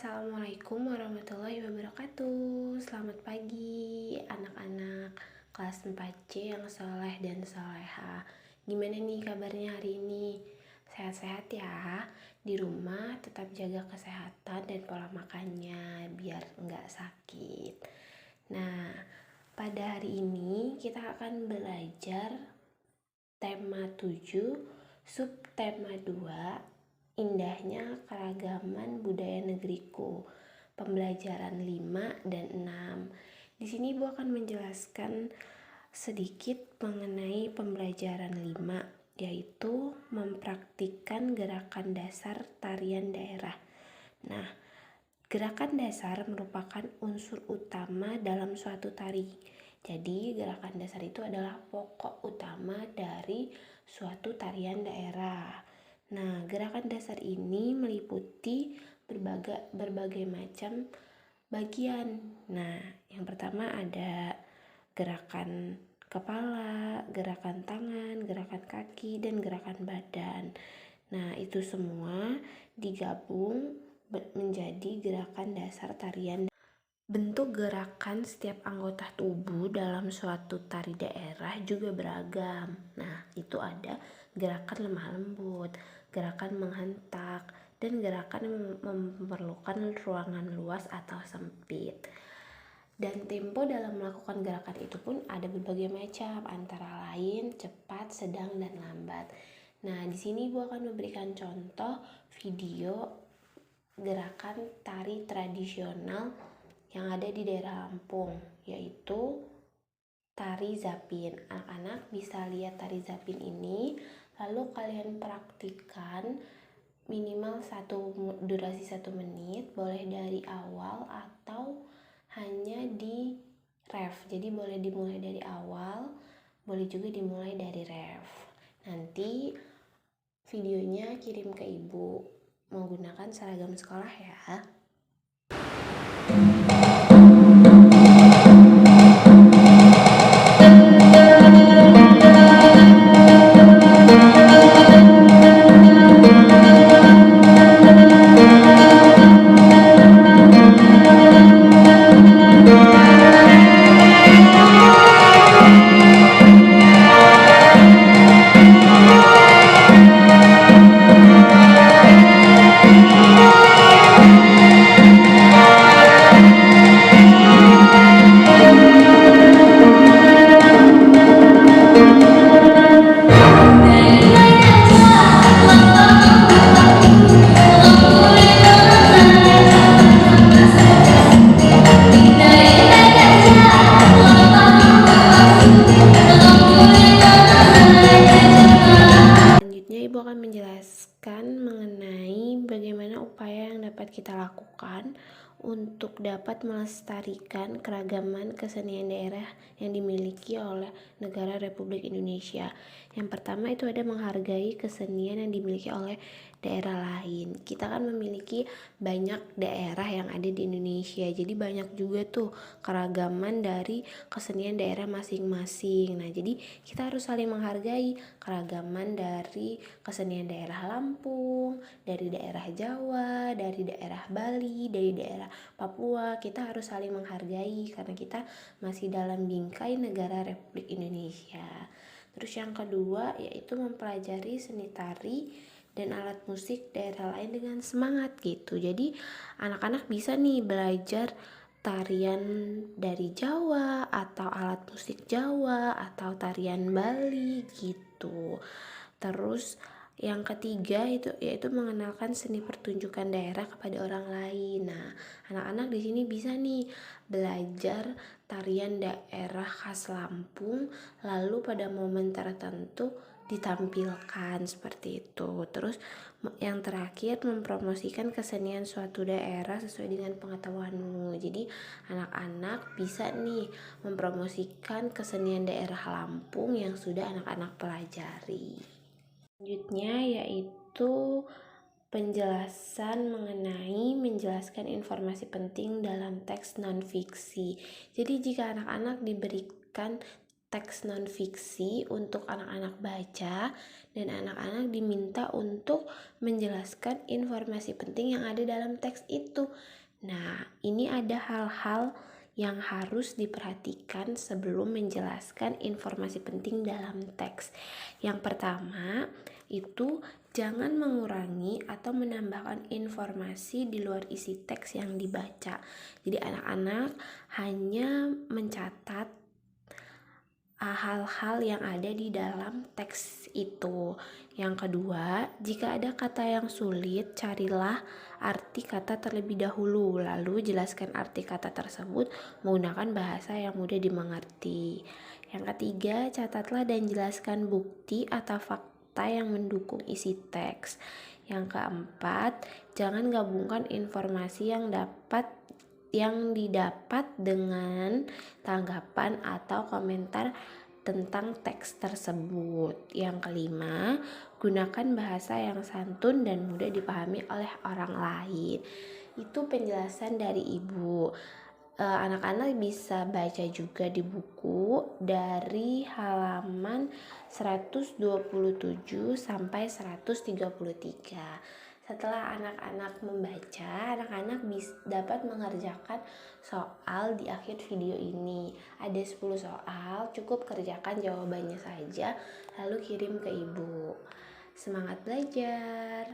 Assalamualaikum warahmatullahi wabarakatuh. Selamat pagi anak-anak kelas 4C yang soleh dan soleha. Gimana nih kabarnya hari ini? Sehat-sehat ya. Di rumah tetap jaga kesehatan dan pola makannya biar nggak sakit. Nah, pada hari ini kita akan belajar tema 7, subtema 2, indahnya keragaman budaya negeriku. Pembelajaran 5 dan 6. Di sini Ibu akan menjelaskan sedikit mengenai pembelajaran 5, yaitu mempraktikkan gerakan dasar tarian daerah. Nah, gerakan dasar merupakan unsur utama dalam suatu tari. Jadi, gerakan dasar itu adalah pokok utama dari suatu tarian daerah. Nah, gerakan dasar ini meliputi berbagai macam bagian. Nah, yang pertama ada gerakan kepala, gerakan tangan, gerakan kaki, dan gerakan badan. Nah, itu semua digabung menjadi gerakan dasar tarian. Bentuk gerakan setiap anggota tubuh dalam suatu tari daerah juga beragam. Nah, itu ada gerakan lemah lembut, gerakan menghentak, dan gerakan yang memerlukan ruangan luas atau sempit. Dan tempo dalam melakukan gerakan itu pun ada berbagai macam, antara lain cepat, sedang, dan lambat. Nah, di sini Ibu akan memberikan contoh video gerakan tari tradisional yang ada di daerah Lampung, yaitu tari zapin. Anak-anak bisa lihat tari zapin ini, lalu kalian praktikkan minimal durasi 1 menit, boleh dari awal atau hanya di ref. Jadi boleh dimulai dari awal, boleh juga dimulai dari ref. Nanti videonya kirim ke Ibu menggunakan seragam sekolah ya. Ibu akan menjelaskan mengenai bagaimana upaya yang dapat kita lakukan untuk dapat melestarikan keragaman kesenian daerah yang dimiliki oleh negara Republik Indonesia. Yang pertama itu ada menghargai kesenian yang dimiliki oleh daerah lain. Kita kan memiliki banyak daerah yang ada di Indonesia, jadi banyak juga tuh keragaman dari kesenian daerah masing-masing. Nah, jadi kita harus saling menghargai keragaman dari kesenian daerah Lampung, dari daerah Jawa, dari daerah Bali, dari daerah Papua. Kita harus saling menghargai karena kita masih dalam bingkai negara Republik Indonesia. Terus yang kedua yaitu mempelajari seni tari dan alat musik daerah lain dengan semangat gitu. Jadi anak-anak bisa nih belajar tarian dari Jawa atau alat musik Jawa atau tarian Bali gitu. Terus yang ketiga itu yaitu mengenalkan seni pertunjukan daerah kepada orang lain. Nah, anak-anak di sini bisa nih belajar tarian daerah khas Lampung, lalu pada momen tertentu ditampilkan seperti itu. Terus yang terakhir mempromosikan kesenian suatu daerah sesuai dengan pengetahuanmu. Jadi anak-anak bisa nih mempromosikan kesenian daerah Lampung yang sudah anak-anak pelajari. Selanjutnya yaitu penjelasan mengenai menjelaskan informasi penting dalam teks non-fiksi. Jadi jika anak-anak diberikan teks non-fiksi untuk anak-anak baca, dan anak-anak diminta untuk menjelaskan informasi penting yang ada dalam teks itu. Nah, ini ada hal-hal yang harus diperhatikan sebelum menjelaskan informasi penting dalam teks. Yang pertama, itu jangan mengurangi atau menambahkan informasi di luar isi teks yang dibaca. Jadi anak-anak hanya mencatat hal-hal yang ada di dalam teks itu. Yang kedua, jika ada kata yang sulit, carilah arti kata terlebih dahulu, lalu jelaskan arti kata tersebut menggunakan bahasa yang mudah dimengerti. Yang ketiga, catatlah dan jelaskan bukti atau fakta yang mendukung isi teks. Yang keempat, jangan gabungkan informasi yang didapat dengan tanggapan atau komentar tentang teks tersebut. Yang kelima, gunakan bahasa yang santun dan mudah dipahami oleh orang lain. Itu penjelasan dari Ibu. Anak-anak bisa baca juga di buku dari halaman 127 sampai 133. Setelah anak-anak membaca, anak-anak dapat mengerjakan soal di akhir video ini. Ada 10 soal, cukup kerjakan jawabannya saja, lalu kirim ke ibu. Semangat belajar!